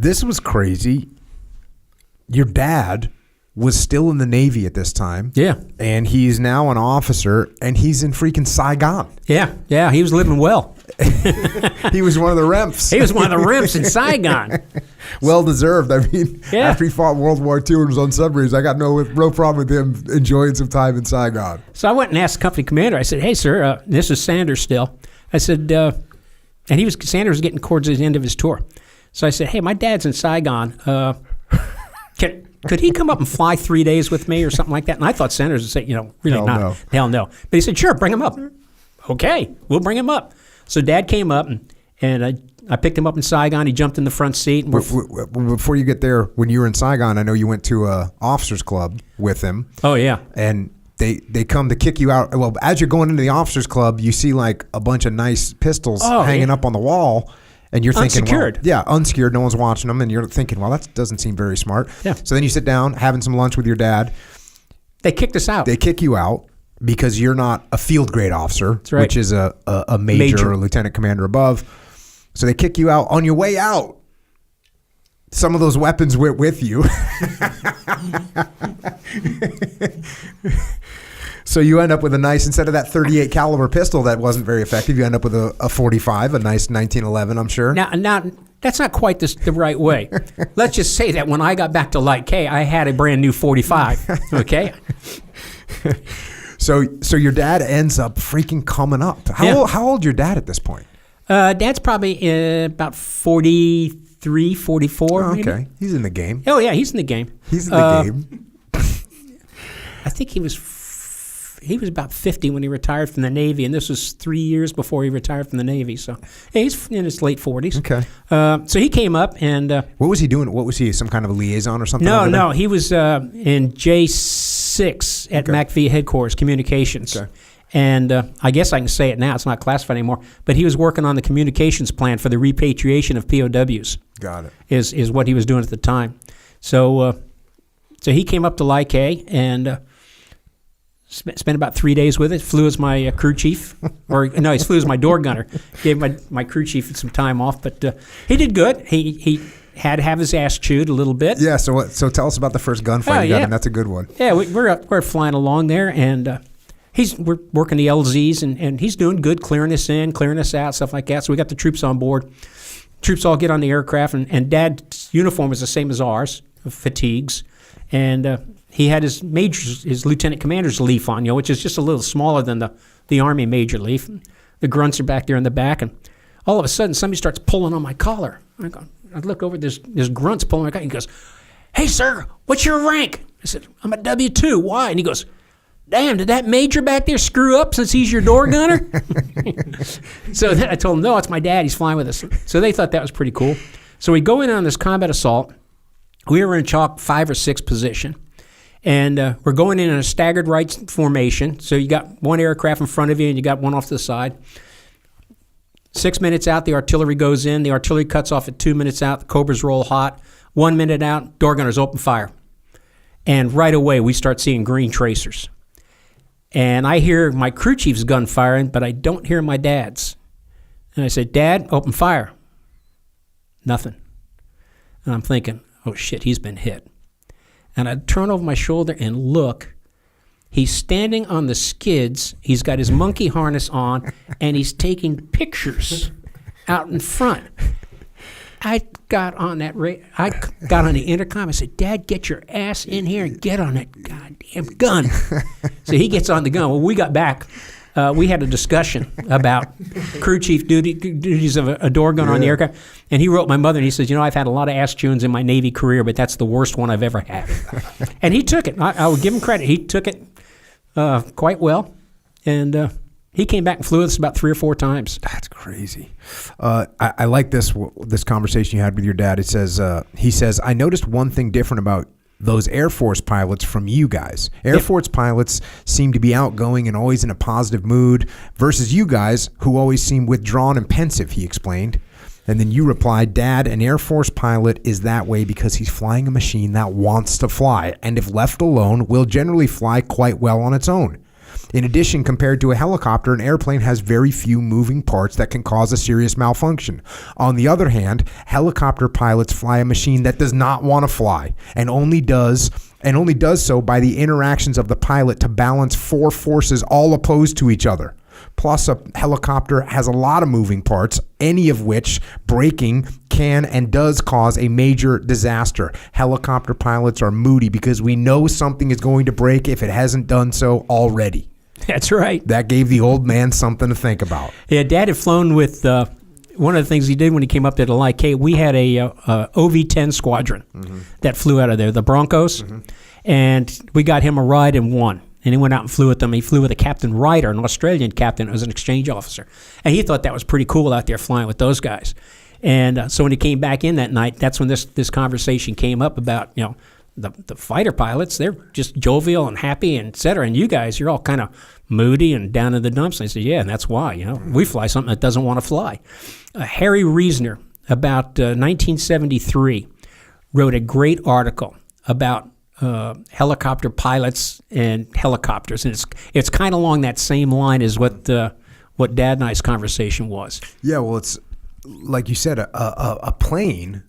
This was crazy. Your dad was still in the Navy at this time. Yeah. And he's now an officer, and he's in freaking Saigon. Yeah, he was living well. He was one of the Remps. He was one of the Remps in Saigon. Well deserved. I mean, Yeah. after he fought World War II and was on submarines, I got no problem with him enjoying some time in Saigon. So I went and asked the company commander. I said, "Hey, sir, this is Sanders still." I said, and Sanders was getting towards the end of his tour. So I said, "Hey, my dad's in Saigon. Could he come up and fly 3 days with me or something like that?" And I thought Sanders would say, really Hell not. no. Hell no. But he said, "Sure, bring him up." Okay, we'll bring him up. So Dad came up, and I picked him up in Saigon. He jumped in the front seat. And Before you get there, when you were in Saigon, I know you went to a officers club with him. Oh, yeah. And they come to kick you out. Well, as you're going into the officers club, you see like a bunch of nice pistols hanging up on the wall. And you're thinking, unsecured. well, yeah, unsecured. No one's watching them. And you're thinking, well, that doesn't seem very smart. Yeah. So then you sit down, having some lunch with your dad. They kicked us out. They kick you out because you're not a field grade officer, That's right. which is a major or lieutenant commander above. So they kick you out. On your way out, some of those weapons went with you. So you end up with a nice, instead of that 38 caliber pistol that wasn't very effective, you end up with a 45, a nice 1911, I'm sure. Now that's not quite the right way. Let's just say that when I got back to Light K, I had a brand new 45. Okay. So your dad ends up freaking coming up. How old your dad at this point? Dad's probably about 43, 44. Oh, okay. Maybe. He's in the game. Oh, yeah, he's in the game. He's in the game. I think he was about 50 when he retired from the Navy, and this was 3 years before he retired from the Navy. So yeah, he's in his late 40s. Okay. So he came up and... what was he doing? What was he, some kind of a liaison or something? No, he was in J6 at MACV headquarters, communications. Okay. And I guess I can say it now. It's not classified anymore. But he was working on the communications plan for the repatriation of POWs. Got it. Is what he was doing at the time. So he came up to Light K and spent about 3 days with it. Flew as my crew chief. He flew as my door gunner. Gave my crew chief some time off. But he did good. He had to have his ass chewed a little bit. Yeah, so tell us about the first gunfight you got, and that's a good one. Yeah, we're flying along there, and we're working the LZs, and he's doing good, clearing us in, clearing us out, stuff like that. So we got the troops on board. Troops all get on the aircraft, and Dad's uniform is the same as ours, fatigues, and he had his lieutenant commander's leaf on, which is just a little smaller than the Army major leaf. The grunts are back there in the back, and all of a sudden somebody starts pulling on my collar. I look over, there's grunts pulling my collar. He goes, "Hey, sir, what's your rank?" I said, "I'm a W2. Why?" And he goes, "Damn, did that major back there screw up since he's your door gunner?" So then I told him, "No, it's my dad. He's flying with us." So they thought that was pretty cool. So we go in on this combat assault. We were in chalk 5 or 6 position. And we're going in a staggered right formation. So you got one aircraft in front of you and you got one off to the side. 6 minutes out, the artillery goes in. The artillery cuts off at 2 minutes out. The Cobras roll hot. 1 minute out, door gunners open fire. And right away, we start seeing green tracers. And I hear my crew chief's gun firing, but I don't hear my dad's. And I said, "Dad, open fire." Nothing. And I'm thinking, oh shit, he's been hit. And I turn over my shoulder and look. He's standing on the skids. He's got his monkey harness on, and he's taking pictures out in front. I got on the intercom. I said, "Dad, get your ass in here and get on that goddamn gun." So he gets on the gun. Well, we got back. We had a discussion about crew chief duties of a door gunner on the aircraft. And he wrote my mother, and he says, "I've had a lot of ass chewings in my Navy career, but that's the worst one I've ever had." And he took it. I would give him credit. He took it quite well. And he came back and flew with us about 3 or 4 times. That's crazy. I like this conversation you had with your dad. It says, he says, "I noticed one thing different about those Air Force pilots from you guys. Air Force pilots seem to be outgoing and always in a positive mood versus you guys who always seem withdrawn and pensive," he explained. And then you replied, "Dad, an Air Force pilot is that way because he's flying a machine that wants to fly, and if left alone, will generally fly quite well on its own. In addition, compared to a helicopter, an airplane has very few moving parts that can cause a serious malfunction. On the other hand, helicopter pilots fly a machine that does not want to fly and only does so by the interactions of the pilot to balance four forces all opposed to each other. Plus, a helicopter has a lot of moving parts, any of which breaking can and does cause a major disaster. Helicopter pilots are moody because we know something is going to break if it hasn't done so already. That's right. That gave the old man something to think about. Yeah, Dad had flown with one of the things he did when he came up there to Like, we had a OV-10 squadron that flew out of there, the Broncos, and we got him a ride in one. And he went out and flew with them. He flew with a Captain Ryder, an Australian captain who was an exchange officer. And he thought that was pretty cool out there flying with those guys. And so when he came back in that night, that's when this conversation came up about, the fighter pilots, they're just jovial and happy and et cetera. And you guys, you're all kind of moody and down in the dumps. And I said, yeah, and that's why. We fly something that doesn't want to fly. Harry Reasoner, about 1973, wrote a great article about helicopter pilots and helicopters, and it's kind of along that same line as what Dad and I's conversation was. Yeah, well, it's like you said, a plane.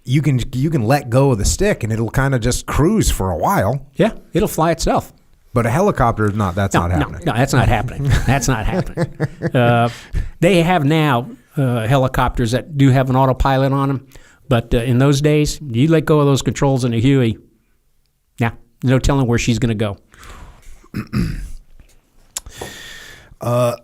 You can let go of the stick and it'll kind of just cruise for a while. Yeah, it'll fly itself. But a helicopter is not. That's not happening. No, that's not happening. That's not happening. They have now helicopters that do have an autopilot on them, but in those days, you let go of those controls in a Huey. Yeah, no telling where she's going to go.